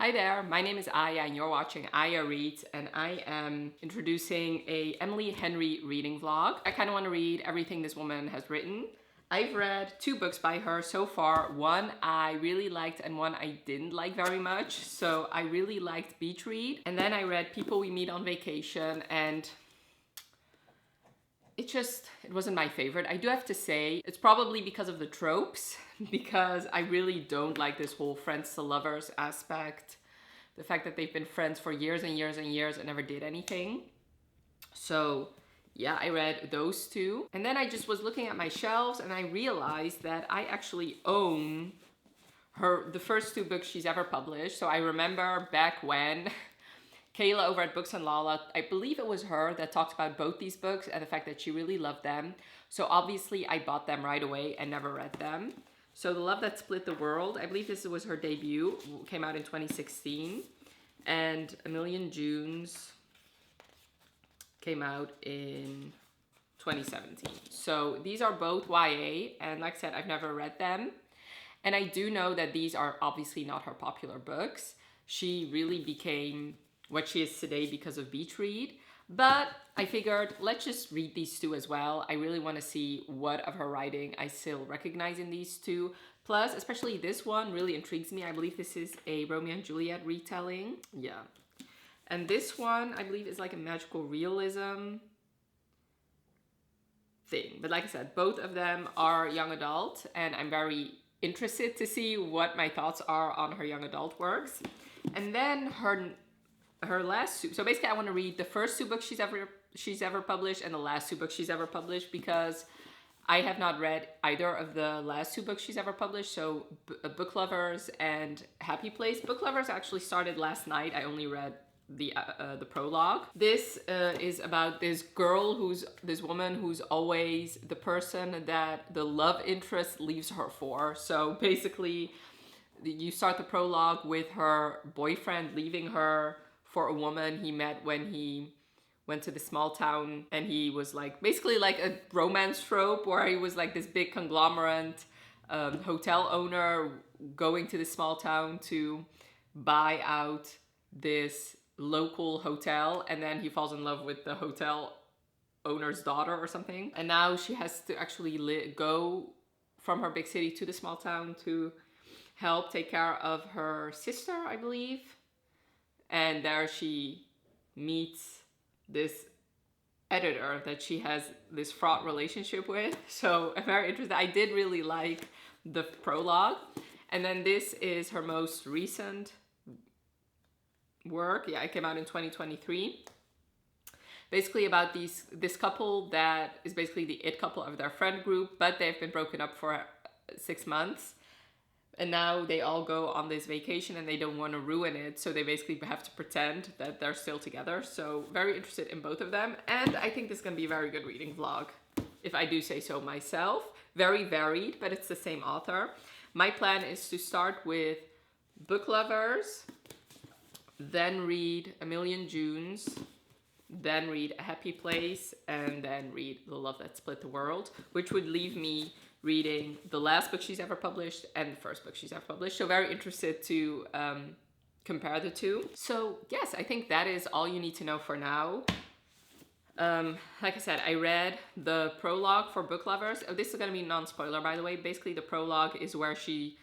Hi there, my name is Aya and you're watching Aya Reads, and I am introducing a Emily Henry reading vlog. I kind of want to read everything this woman has written. I've read 2 books by her so far. One I really liked and one I didn't like very much. So I really liked Beach Read, and then I read People We Meet on Vacation, and it wasn't my favorite. I do have to say, it's probably because of the tropes, because I really don't like this whole friends to lovers aspect. The fact that they've been friends for years and years and years and never did anything. So yeah, I read those 2. And then I just was looking at my shelves and I realized that I actually own the first 2 books she's ever published. So I remember back when Kayla over at Books and Lala, I believe it was her that talked about both these books and the fact that she really loved them. So obviously I bought them right away and never read them. So The Love That Split the World, I believe this was her debut, came out in 2016. And A Million Junes came out in 2017. So these are both YA, and like I said, I've never read them. And I do know that these are obviously not her popular books. She really became what she is today because of Beach Read. But I figured, let's just read these 2 as well. I really want to see what of her writing I still recognize in these 2. Plus, especially this one really intrigues me. I believe this is a Romeo and Juliet retelling. Yeah. And this one, I believe, is like a magical realism thing. But like I said, both of them are young adult, and I'm very interested to see what my thoughts are on her young adult works. And then her last 2. So basically, I want to read the first 2 books she's ever published and the last 2 books she's ever published, because I have not read either of the last 2 books she's ever published. So Book Lovers and Happy Place. Book Lovers actually started last night. I only read the prologue. This is about this woman who's always the person that the love interest leaves her for. So basically, you start the prologue with her boyfriend leaving her for a woman he met when he went to the small town, and he was like basically like a romance trope where he was like this big conglomerate hotel owner going to the small town to buy out this local hotel, and then he falls in love with the hotel owner's daughter or something, and now she has to actually go from her big city to the small town to help take care of her sister, I believe. And there she meets this editor that she has this fraught relationship with. So I'm very interested. I did really like the prologue. And then this is her most recent work. Yeah, it came out in 2023. Basically about this couple that is basically the it couple of their friend group, but they've been broken up for 6 months. And now they all go on this vacation and they don't want to ruin it. So they basically have to pretend that they're still together. So very interested in both of them. And I think this is going to be a very good reading vlog, if I do say so myself. Very varied, but it's the same author. My plan is to start with Book Lovers, then read A Million Junes, then read A Happy Place, and then read The Love That Split the World, which would leave me reading the last book she's ever published and the first book she's ever published. So very interested to compare the 2. So yes, I think that is all you need to know for now. Like I said, I read the prologue for Book Lovers. Oh, this is going to be non-spoiler, by the way. Basically, the prologue is where she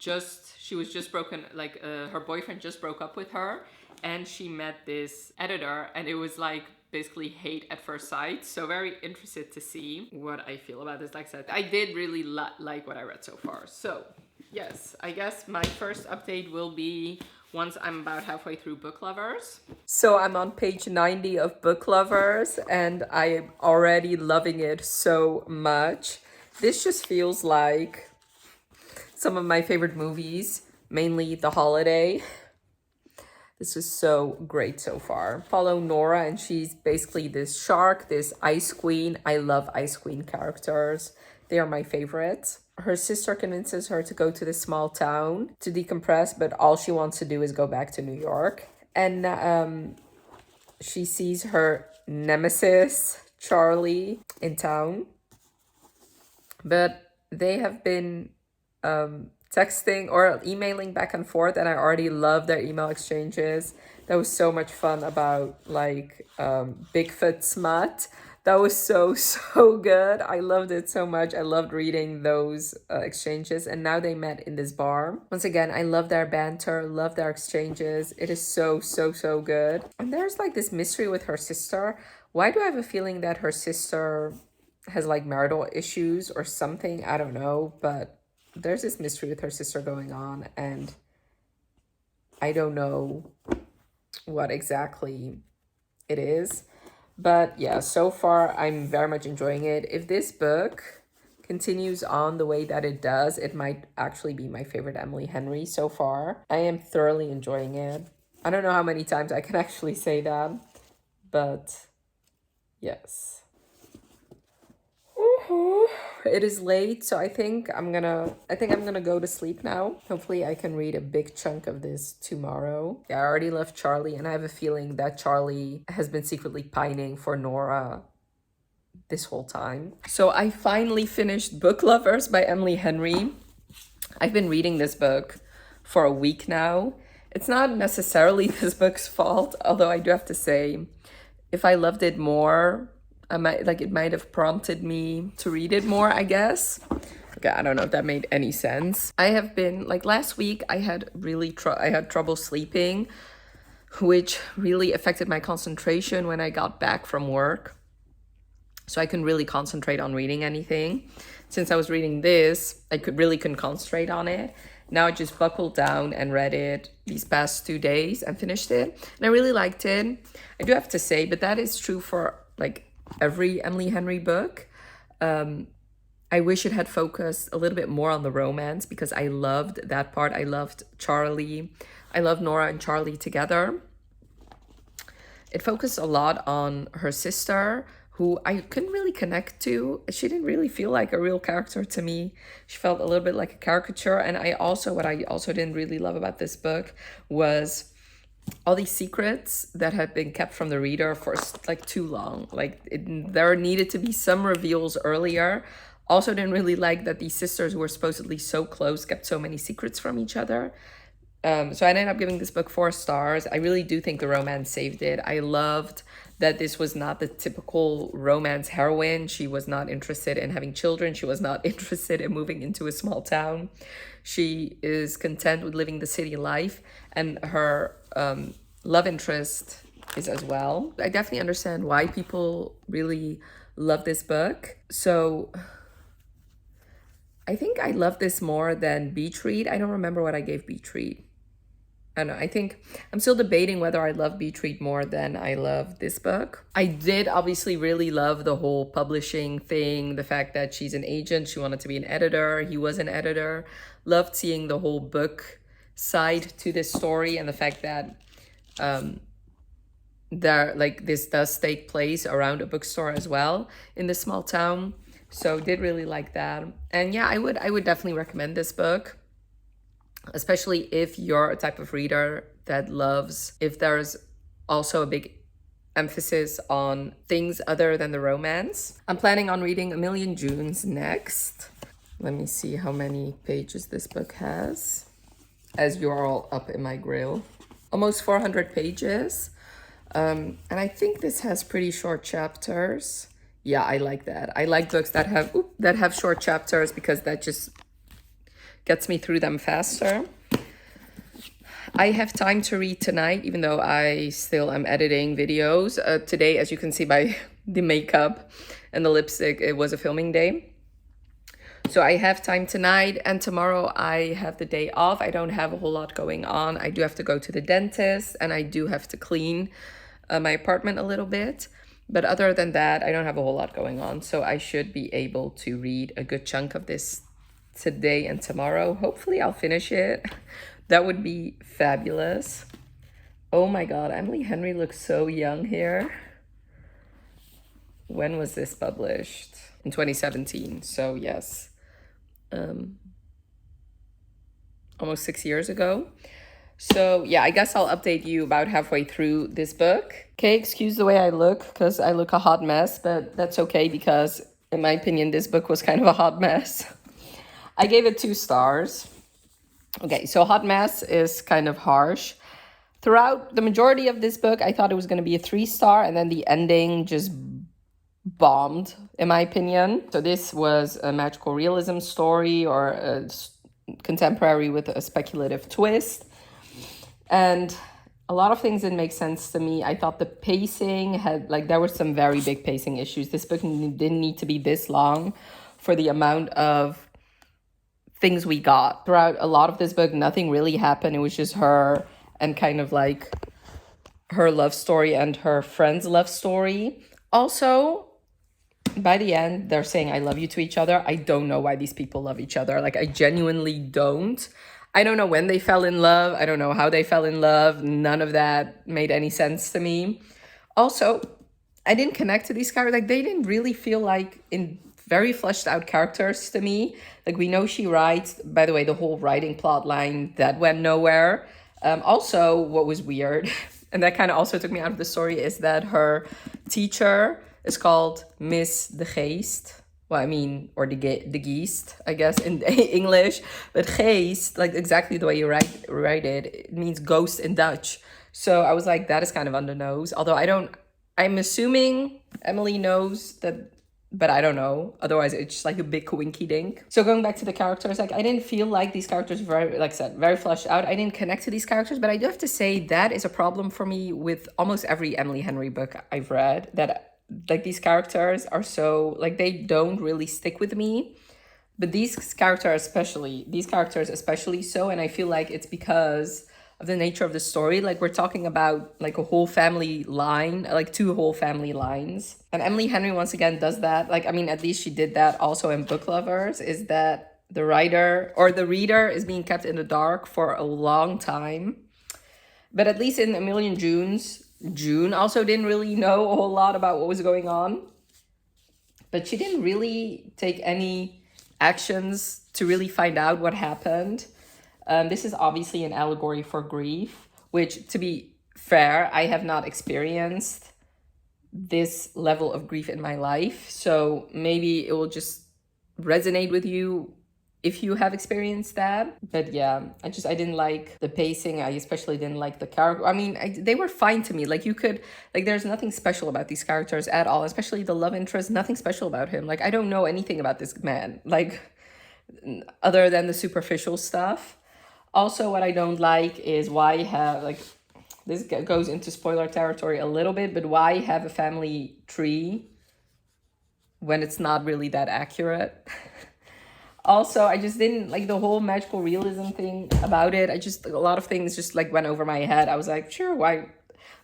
was just broken, like her boyfriend just broke up with her, and she met this editor, and it was like basically hate at first sight. So very interested to see what I feel about this. Like I said, I did really like what I read so far. So yes, I guess my first update will be once I'm about halfway through Book Lovers. So I'm on page 90 of Book Lovers, and I am already loving it so much. This just feels like some of my favorite movies, mainly The Holiday. This is so great so far. Follow Nora, and she's basically this shark, this ice queen. I love ice queen characters. They are my favorites. Her sister convinces her to go to this small town to decompress, but all she wants to do is go back to New York. And she sees her nemesis, Charlie, in town. But they have been texting or emailing back and forth, and I already love their email exchanges. That was so much fun about like Bigfoot smut. That was so so good. I loved it so much. I loved reading those exchanges, and now they met in this bar. Once again, I love their banter, love their exchanges. It is so so so good. And there's like this mystery with her sister. Why do I have a feeling that her sister has like marital issues or something? I don't know, but there's this mystery with her sister going on, and I don't know what exactly it is. But yeah, so far I'm very much enjoying it. If this book continues on the way that it does, it might actually be my favorite Emily Henry so far. I am thoroughly enjoying it. I don't know how many times I can actually say that, but yes. It is late, so I think I'm gonna go to sleep now. Hopefully I can read a big chunk of this tomorrow. Yeah, I already left Charlie, and I have a feeling that Charlie has been secretly pining for Nora this whole time. So I finally finished Book Lovers by Emily Henry. I've been reading this book for a week now. It's not necessarily this book's fault, although I do have to say, if I loved it more, it might have prompted me to read it more, I guess. Okay, I don't know if that made any sense. I have been, like last week, I had trouble sleeping, which really affected my concentration when I got back from work. So I couldn't really concentrate on reading anything. Since I was reading this, I couldn't concentrate on it. Now I just buckled down and read it these past 2 days and finished it. And I really liked it. I do have to say, but that is true for like every Emily Henry book. I wish it had focused a little bit more on the romance, because I loved that part. I loved Charlie. I love Nora and Charlie together. It focused a lot on her sister, who I couldn't really connect to. She didn't really feel like a real character to me. She felt a little bit like a caricature. And what I also didn't really love about this book was all these secrets that had been kept from the reader for like too long. There needed to be some reveals earlier. Also didn't really like that these sisters who were supposedly so close kept so many secrets from each other. So I ended up giving this book 4 stars. I really do think the romance saved it. I loved that this was not the typical romance heroine. She was not interested in having children. She was not interested in moving into a small town. She is content with living the city life, and her love interest is as well. I definitely understand why people really love this book. So I think I love this more than Beach Read. I don't remember what I gave Beach Read. I don't know. I think I'm still debating whether I love Beach Read more than I love this book. I did obviously really love the whole publishing thing, the fact that she's an agent, she wanted to be an editor, he was an editor. Loved seeing the whole book side to this story, and the fact that this does take place around a bookstore as well in this small town. So did really like that. And yeah, I would definitely recommend this book, especially if you're a type of reader that loves, if there's also a big emphasis on things other than the romance. I'm planning on reading A Million Junes next. Let me see how many pages this book has, as you're all up in my grill. Almost 400 pages. And I think this has pretty short chapters. Yeah, I like that. I like books that have short chapters, because that just gets me through them faster. I have time to read tonight, even though I still am editing videos. Today, as you can see by the makeup and the lipstick, it was a filming day. So I have time tonight, and tomorrow I have the day off. I don't have a whole lot going on. I do have to go to the dentist, and I do have to clean my apartment a little bit. But other than that, I don't have a whole lot going on. So I should be able to read a good chunk of this today and tomorrow. Hopefully I'll finish it. That would be fabulous. Oh my God, Emily Henry looks so young here. When was this published? In 2017. So yes, almost 6 years ago. So yeah, I guess I'll update you about halfway through this book. Okay, excuse the way I look, because I look a hot mess, but that's okay, because in my opinion, this book was kind of a hot mess. I gave it 2 stars. Okay, so Hot Mess is kind of harsh. Throughout the majority of this book, I thought it was going to be a 3-star, and then the ending just bombed, in my opinion. So this was a magical realism story, or a contemporary with a speculative twist. And a lot of things didn't make sense to me. I thought the pacing had, like, there were some very big pacing issues. This book didn't need to be this long for the amount of things we got. Throughout a lot of this book, nothing really happened. It was just her and kind of like her love story and her friend's love story. Also, by the end, they're saying I love you to each other. I don't know why these people love each other. Like, I genuinely don't. I don't know when they fell in love. I don't know how they fell in love. None of that made any sense to me. Also, I didn't connect to these characters. Like, they didn't really feel like in very fleshed out characters to me. Like, we know she writes. By the way, the whole writing plot line, that went nowhere. Also, what was weird, and that kind of also took me out of the story, is that her teacher is called Miss de Geest. Well, I mean, or de Geest, I guess, in English. But Geest, like exactly the way you write it, it means ghost in Dutch. So I was like, that is kind of on the nose. Although I'm assuming Emily knows that, but I don't know. Otherwise, it's just like a big coinky dink. So going back to the characters, like, I didn't feel like these characters were very, like I said, very fleshed out. I didn't connect to these characters, but I do have to say that is a problem for me with almost every Emily Henry book I've read, that like these characters are so, like, they don't really stick with me. But these characters especially so, and I feel like it's because of the nature of the story. Like, we're talking about like a whole family line, like 2 whole family lines. And Emily Henry once again does that. Like, I mean, at least she did that also in Book Lovers, is that the writer or the reader is being kept in the dark for a long time. But at least in A Million Junes, June also didn't really know a whole lot about what was going on. But she didn't really take any actions to really find out what happened. This is obviously an allegory for grief, which, to be fair, I have not experienced this level of grief in my life. So maybe it will just resonate with you if you have experienced that. But yeah, I didn't like the pacing. I especially didn't like the character. I mean, they were fine to me. Like, you could, like, there's nothing special about these characters at all, especially the love interest, nothing special about him. Like, I don't know anything about this man, like, other than the superficial stuff. Also, what I don't like is why have, like, this goes into spoiler territory a little bit, but why have a family tree when it's not really that accurate? Also, I just didn't like the whole magical realism thing about it. A lot of things just like went over my head. I was like, sure, why?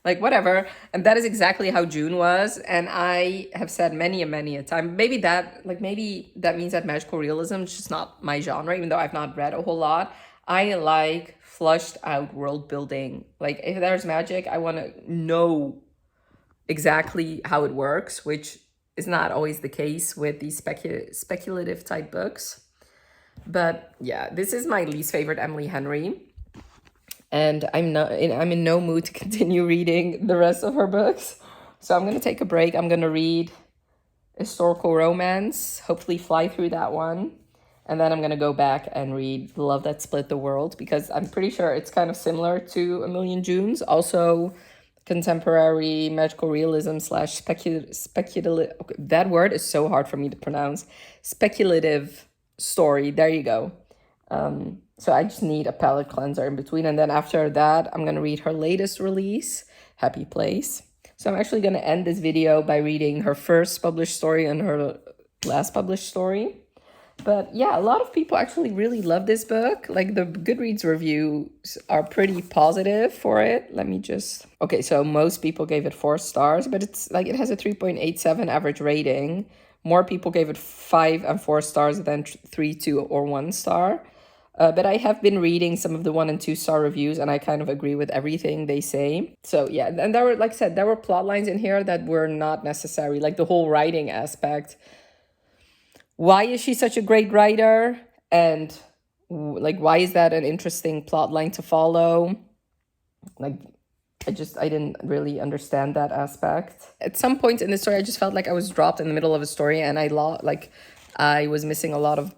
Like, whatever. And that is exactly how June was. And I have said many a time, maybe that means that magical realism is just not my genre, even though I've not read a whole lot. I like flushed out world building. Like, if there's magic, I want to know exactly how it works, which is not always the case with these speculative type books. But yeah, this is my least favorite Emily Henry. And I'm in no mood to continue reading the rest of her books. So I'm going to take a break. I'm going to read historical romance, hopefully fly through that one. And then I'm going to go back and read The Love That Split the World, because I'm pretty sure it's kind of similar to A Million Junes. Also, contemporary magical realism / speculative. Okay, that word is so hard for me to pronounce. Speculative story. There you go. So I just need a palate cleanser in between. And then after that, I'm going to read her latest release, Happy Place. So I'm actually going to end this video by reading her first published story and her last published story. But yeah, a lot of people actually really love this book. Like, the Goodreads reviews are pretty positive for it. Okay, so most people gave it 4 stars, but it's like it has a 3.87 average rating. More people gave it 5 and 4 stars than 3, 2, or 1 star. But I have been reading some of the 1 and 2 star reviews, and I kind of agree with everything they say. So yeah, and there were, like I said, there were plot lines in here that were not necessary, like the whole writing aspect. Why is she such a great writer? And like, why is that an interesting plot line to follow? Like, I didn't really understand that aspect. At some point in the story, I just felt like I was dropped in the middle of a story, and I was missing a lot of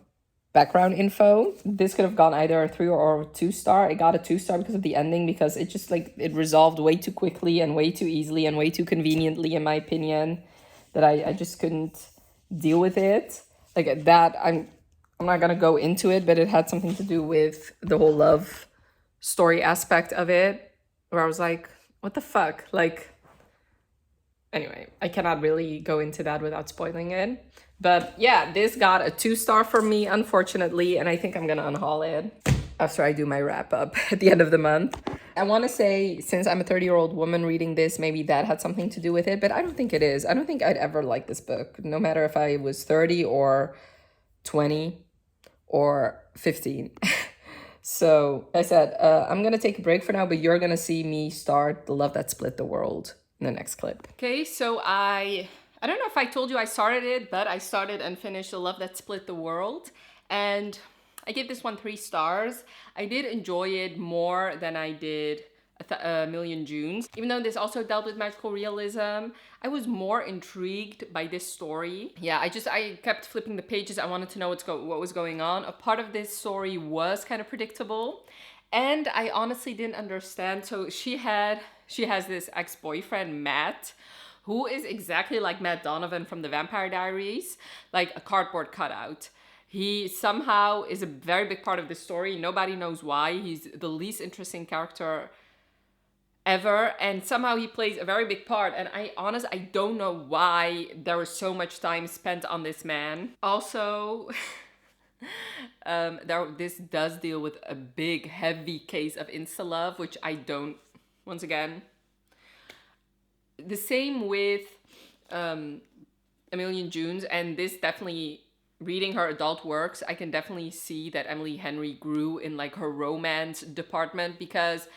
background info. This could have gone either a 3 or 2 star. It got a 2 star because of the ending, because it just like it resolved way too quickly and way too easily and way too conveniently, in my opinion, that I just couldn't deal with it. Like that, I'm not gonna go into it, but it had something to do with the whole love story aspect of it, where I was like, what the fuck? Like, anyway, I cannot really go into that without spoiling it. But yeah, this got a 2 star for me, unfortunately, and I think I'm gonna unhaul it after I do my wrap up at the end of the month. I want to say, since I'm a 30-year-old woman reading this, maybe that had something to do with it, but I don't think it is. I don't think I'd ever like this book, no matter if I was 30 or 20 or 15. So I said, I'm gonna take a break for now, but you're gonna see me start The Love That Split the World in the next clip. Okay, so I don't know if I told you I started it, but I started and finished The Love That Split the World, and I gave this one 3 stars. I did enjoy it more than I did A Million Junes. Even though this also dealt with magical realism, I was more intrigued by this story. Yeah, I kept flipping the pages. I wanted to know what was going on. A part of this story was kind of predictable, and I honestly didn't understand. So she has this ex-boyfriend, Matt, who is exactly like Matt Donovan from the Vampire Diaries, like a cardboard cutout. He somehow is a very big part of the story. Nobody knows why. He's the least interesting character ever, and somehow he plays a very big part, and I don't know why there was so much time spent on this man. Also, this does deal with a big, heavy case of insta-love, which I don't, once again, the same with A Million Junes, and this definitely, reading her adult works, I can definitely see that Emily Henry grew in like her romance department, because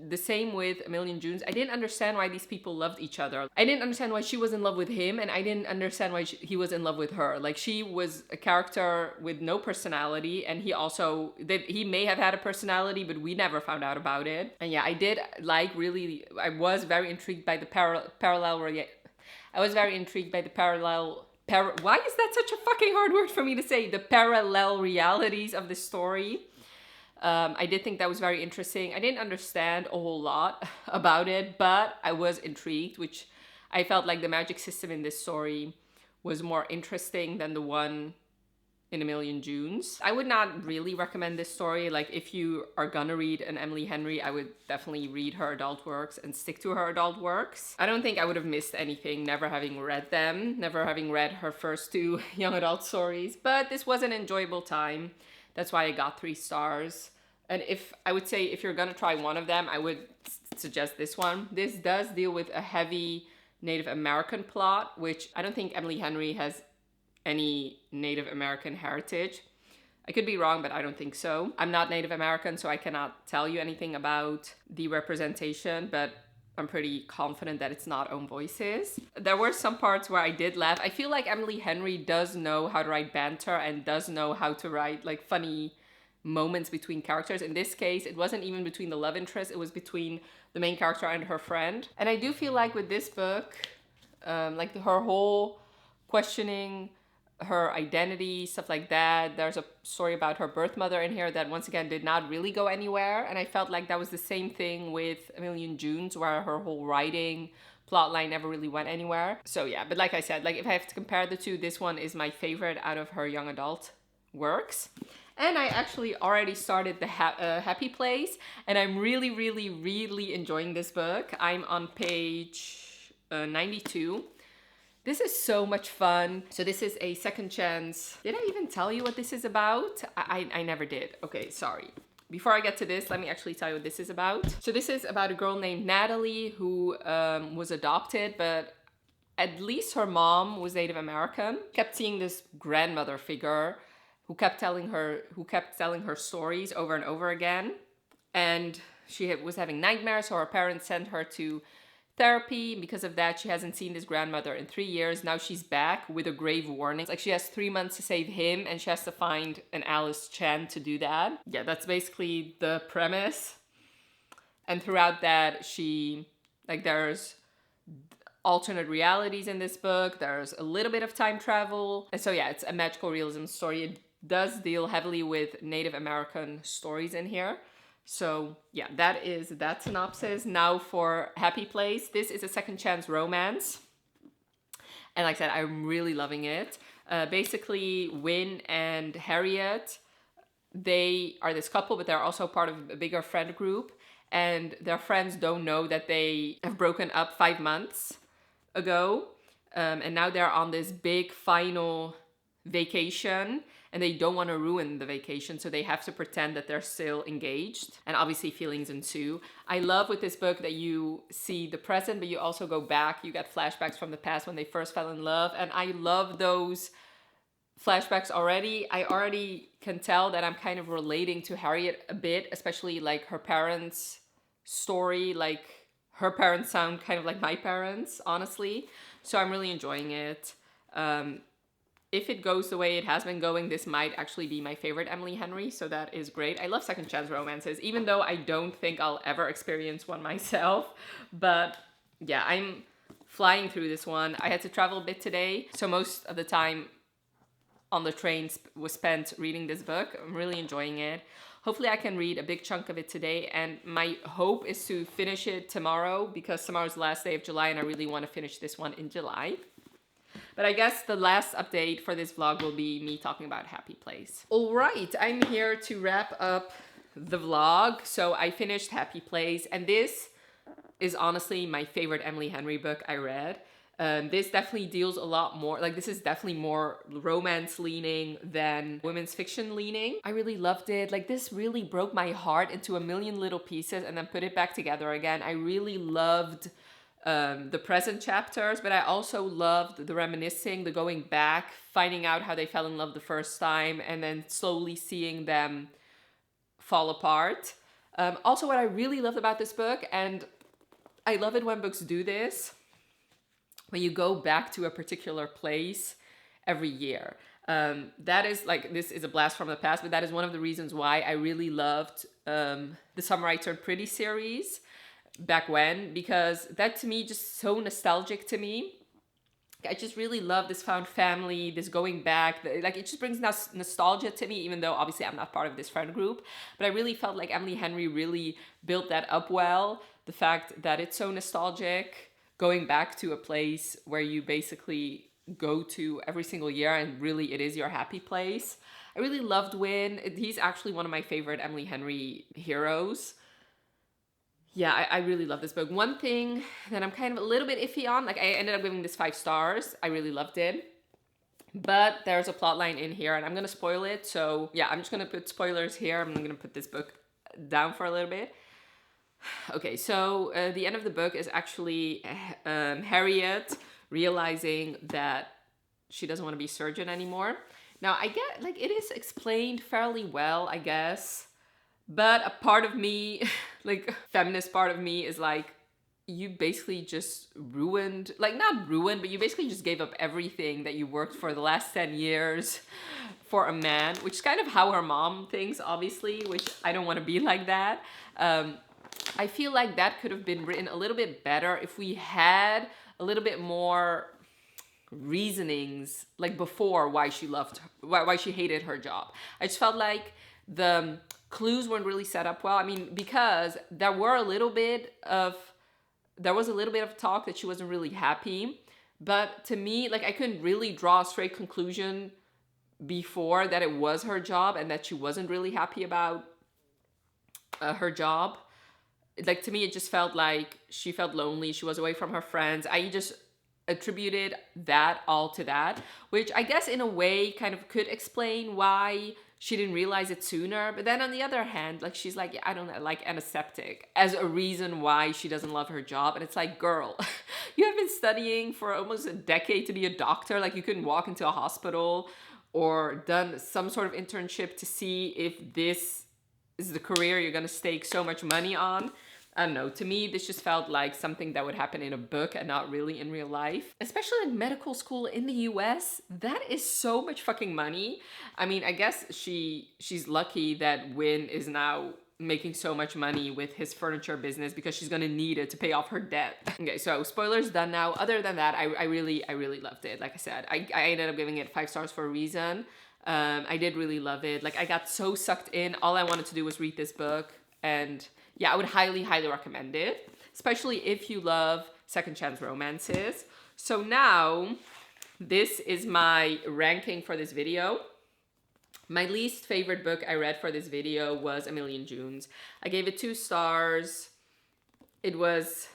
the same with A Million Junes, I didn't understand why these people loved each other. I didn't understand why she was in love with him, and I didn't understand why he was in love with her. Like, she was a character with no personality, and he may have had a personality, but we never found out about it. And yeah, I was very intrigued by the why is that such a fucking hard word for me to say? The parallel realities of the story. I did think that was very interesting. I didn't understand a whole lot about it, but I was intrigued, which I felt like the magic system in this story was more interesting than the one in A Million Junes. I would not really recommend this story. Like, if you are gonna read an Emily Henry, I would definitely read her adult works and stick to her adult works. I don't think I would have missed anything never having read them, never having read her first 2 young adult stories, but this was an enjoyable time. That's why I got 3 stars. And if you're gonna try one of them, I would suggest this one. This does deal with a heavy Native American plot, which I don't think Emily Henry has any Native American heritage. I could be wrong, but I don't think so. I'm not Native American, so I cannot tell you anything about the representation, but I'm pretty confident that it's not Own Voices. There were some parts where I did laugh. I feel like Emily Henry does know how to write banter and does know how to write like funny moments between characters. In this case, it wasn't even between the love interest, it was between the main character and her friend. And I do feel like with this book, like her whole questioning her identity, stuff like that. There's a story about her birth mother in here that once again did not really go anywhere, and I felt like that was the same thing with A Million Junes, where her whole writing plotline never really went anywhere. So yeah, but like I said, like if I have to compare the two, this one is my favorite out of her young adult works. And I actually already started the Happy Place, and I'm really, really, really enjoying this book. I'm on page 92. This is so much fun. So this is a second chance. Did I even tell you what this is about? I never did. Okay, sorry. Before I get to this, let me actually tell you what this is about. So this is about a girl named Natalie who was adopted, but at least her mom was Native American. Kept seeing this grandmother figure who kept telling her stories over and over again. And she was having nightmares, so her parents sent her to therapy. Because of that, she hasn't seen this grandmother in 3 years. Now she's back with a grave warning. It's like she has 3 months to save him, and she has to find an Alice Chan to do that. Yeah, that's basically the premise. And throughout that, there's alternate realities in this book. There's a little bit of time travel. And so yeah, it's a magical realism story. It does deal heavily with Native American stories in here. So yeah, that is that synopsis. Now for Happy Place. This is a second chance romance. And like I said, I'm really loving it. Basically, Win and Harriet, they are this couple, but they're also part of a bigger friend group. And their friends don't know that they have broken up 5 months ago. And now they're on this big final vacation, and they don't want to ruin the vacation, so they have to pretend that they're still engaged, and obviously feelings ensue. I love with this book that you see the present, but you also go back, you get flashbacks from the past when they first fell in love, and I love those flashbacks already. I already can tell that I'm kind of relating to Harriet a bit, especially like her parents' story. Like her parents sound kind of like my parents, honestly. So I'm really enjoying it. If it goes the way it has been going, this might actually be my favorite Emily Henry, so that is great. I love second chance romances, even though I don't think I'll ever experience one myself. But yeah, I'm flying through this one. I had to travel a bit today, so most of the time on the train was spent reading this book. I'm really enjoying it. Hopefully I can read a big chunk of it today, and my hope is to finish it tomorrow, because tomorrow's the last day of July and I really want to finish this one in July. But I guess the last update for this vlog will be me talking about Happy Place. All right, I'm here to wrap up the vlog. So I finished Happy Place, and this is honestly my favorite Emily Henry book I read. This definitely deals a lot more, like this is definitely more romance leaning than women's fiction leaning. I really loved it. Like this really broke my heart into a million little pieces and then put it back together again. I really loved the present chapters, but I also loved the reminiscing, the going back, finding out how they fell in love the first time, and then slowly seeing them fall apart. Also, what I really loved about this book, and I love it when books do this, when you go back to a particular place every year. That is like, this is a blast from the past, but that is one of the reasons why I really loved the Summer I Turned Pretty series back when, because that to me just so nostalgic to me. I just really love this found family, this going back, like it just brings nostalgia to me, even though obviously I'm not part of this friend group. But I really felt like Emily Henry really built that up well. The fact that it's so nostalgic, going back to a place where you basically go to every single year and really it is your happy place. I really loved Win. He's actually one of my favorite Emily Henry heroes. Yeah, I really love this book. One thing that I'm kind of a little bit iffy on, like I ended up giving this 5 stars. I really loved it. But there's a plot line in here and I'm gonna spoil it. So yeah, I'm just gonna put spoilers here. I'm gonna put this book down for a little bit. Okay, so the end of the book is actually Harriet realizing that she doesn't want to be surgeon anymore. Now I get, like, it is explained fairly well, I guess. But a part of me, like feminist part of me, is like, you basically just ruined, like not ruined, but you basically just gave up everything that you worked for the last 10 years for a man, which is kind of how her mom thinks, obviously, which I don't want to be like that. I feel like that could have been written a little bit better if we had a little bit more reasonings, like before, why she loved, why she hated her job. I just felt like the clues weren't really set up well. I mean, because there was a little bit of talk that she wasn't really happy, but to me, like I couldn't really draw a straight conclusion before that it was her job and that she wasn't really happy about her job. Like to me, it just felt like she felt lonely. She was away from her friends. I just attributed that all to that, which I guess in a way kind of could explain why she didn't realize it sooner. But then on the other hand, like she's like, yeah, I don't know, like antiseptic as a reason why she doesn't love her job. And it's like, girl, you have been studying for almost a decade to be a doctor. Like you couldn't walk into a hospital or done some sort of internship to see if this is the career you're gonna stake so much money on. I don't know, to me, this just felt like something that would happen in a book and not really in real life. Especially in medical school in the US, that is so much fucking money. I mean, I guess she's lucky that Win is now making so much money with his furniture business because she's gonna need it to pay off her debt. Okay, so spoilers done now. Other than that, I really loved it. Like I said, I ended up giving it 5 stars for a reason. I did really love it. Like, I got so sucked in. All I wanted to do was read this book. And yeah, I would highly, highly recommend it, especially if you love second chance romances. So now, this is my ranking for this video. My least favorite book I read for this video was A Million Junes. I gave it 2 stars. It was...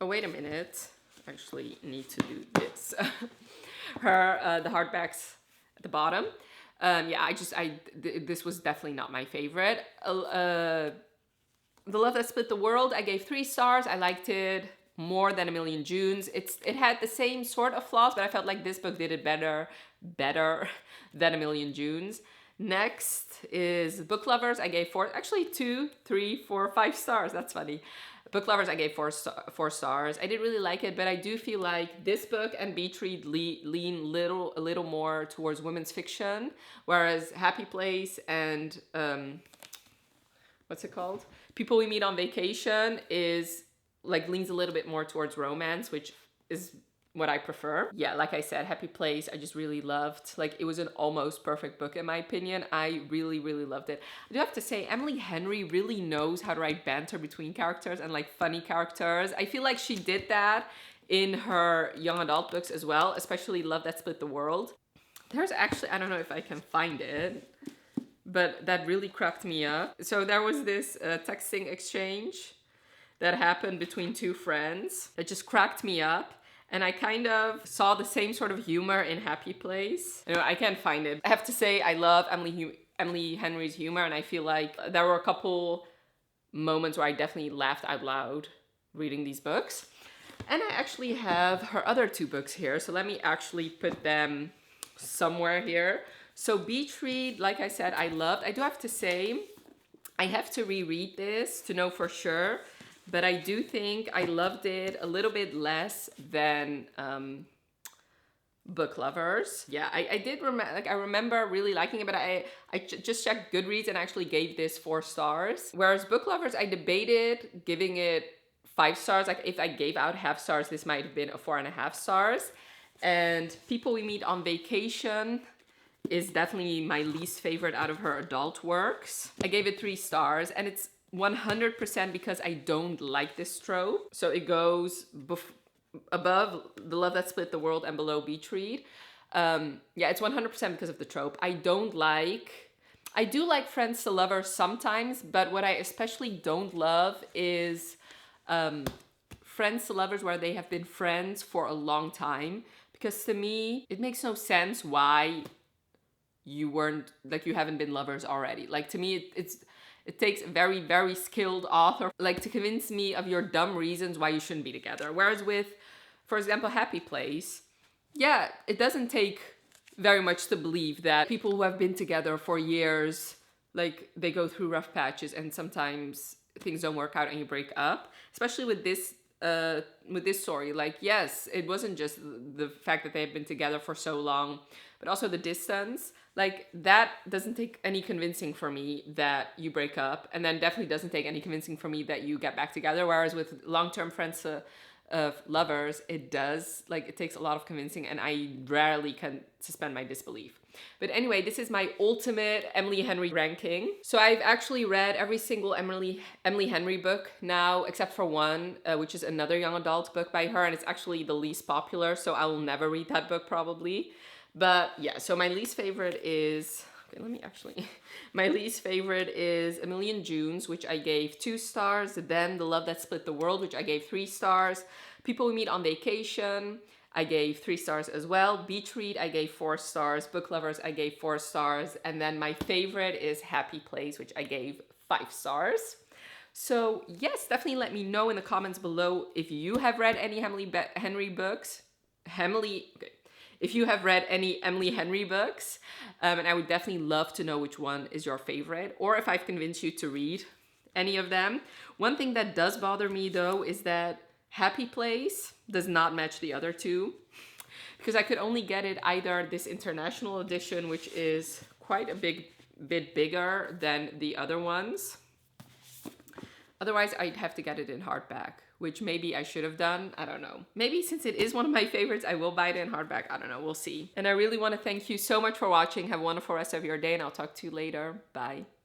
Oh, wait a minute. I actually need to do this. The hardbacks at the bottom. Yeah, this was definitely not my favorite. The Love That Split the World, I gave 3 stars. I liked it more than A Million Junes. It had the same sort of flaws, but I felt like this book did it better than A Million Junes. Next is Book Lovers. I gave 4, actually 2, 3, 4, 5 stars. That's funny. Book Lovers, I gave 4 stars. I did really like it, but I do feel like this book and Beach Read lean a little more towards women's fiction, whereas Happy Place and what's it called? People We Meet on Vacation is like leans a little bit more towards romance, which is what I prefer. Yeah, like I said, Happy Place, I just really loved. Like, it was an almost perfect book in my opinion. I really, really loved it. I do have to say, Emily Henry really knows how to write banter between characters and like funny characters. I feel like she did that in her young adult books as well, especially Love That Split the World. There's actually, I don't know if I can find it, but that really cracked me up. So there was this texting exchange that happened between 2 friends that just cracked me up. And I kind of saw the same sort of humor in Happy Place. You know, I can't find it. I have to say, I love Emily Henry's humor, and I feel like there were a couple moments where I definitely laughed out loud reading these books. And I actually have her other 2 books here, so let me actually put them somewhere here. So Beach Read, like I said, I loved. I do have to say, I have to reread this to know for sure. But I do think I loved it a little bit less than Book Lovers. Yeah, I did remember, like, I remember really liking it, but I just checked Goodreads and actually gave this 4 stars. Whereas Book Lovers, I debated giving it 5 stars. Like, if I gave out half stars, this might have been a 4.5 stars. And People We Meet on Vacation is definitely my least favorite out of her adult works. I gave it 3 stars, and it's 100% because I don't like this trope. So it goes above The Love That Split the World and below Beach Read. Yeah, it's 100% because of the trope. I do like friends to lovers sometimes, but what I especially don't love is friends to lovers where they have been friends for a long time. Because to me, it makes no sense why you haven't been lovers already. Like, to me, it takes a very, very skilled author, like, to convince me of your dumb reasons why you shouldn't be together. Whereas with, for example, Happy Place, yeah, it doesn't take very much to believe that people who have been together for years, like, they go through rough patches and sometimes things don't work out and you break up. Especially with this story, like, yes, it wasn't just the fact that they had been together for so long, but also the distance. Like, that doesn't take any convincing for me that you break up, and then definitely doesn't take any convincing for me that you get back together. Whereas with long-term friends of lovers, it does. Like, it takes a lot of convincing, and I rarely can suspend my disbelief. But anyway, this is my ultimate Emily Henry ranking. So I've actually read every single Emily Henry book now, except for one, which is another young adult book by her, and it's actually the least popular, so I will never read that book probably. But yeah, so my least favorite is, my least favorite is A Million Junes, which I gave 2 stars. Then The Love That Split the World, which I gave 3 stars. People We Meet on Vacation, I gave 3 stars as well. Beach Read, I gave 4 stars. Book Lovers, I gave 4 stars. And then my favorite is Happy Place, which I gave 5 stars. So yes, definitely let me know in the comments below if you have read any Henry books. If you have read any Emily Henry books, and I would definitely love to know which one is your favorite, or if I've convinced you to read any of them. One thing that does bother me though is that Happy Place does not match the other 2, because I could only get it either this international edition, which is quite a bit bigger than the other ones. Otherwise, I'd have to get it in hardback, which maybe I should have done. I don't know. Maybe since it is one of my favorites, I will buy it in hardback. I don't know. We'll see. And I really want to thank you so much for watching. Have a wonderful rest of your day, and I'll talk to you later. Bye.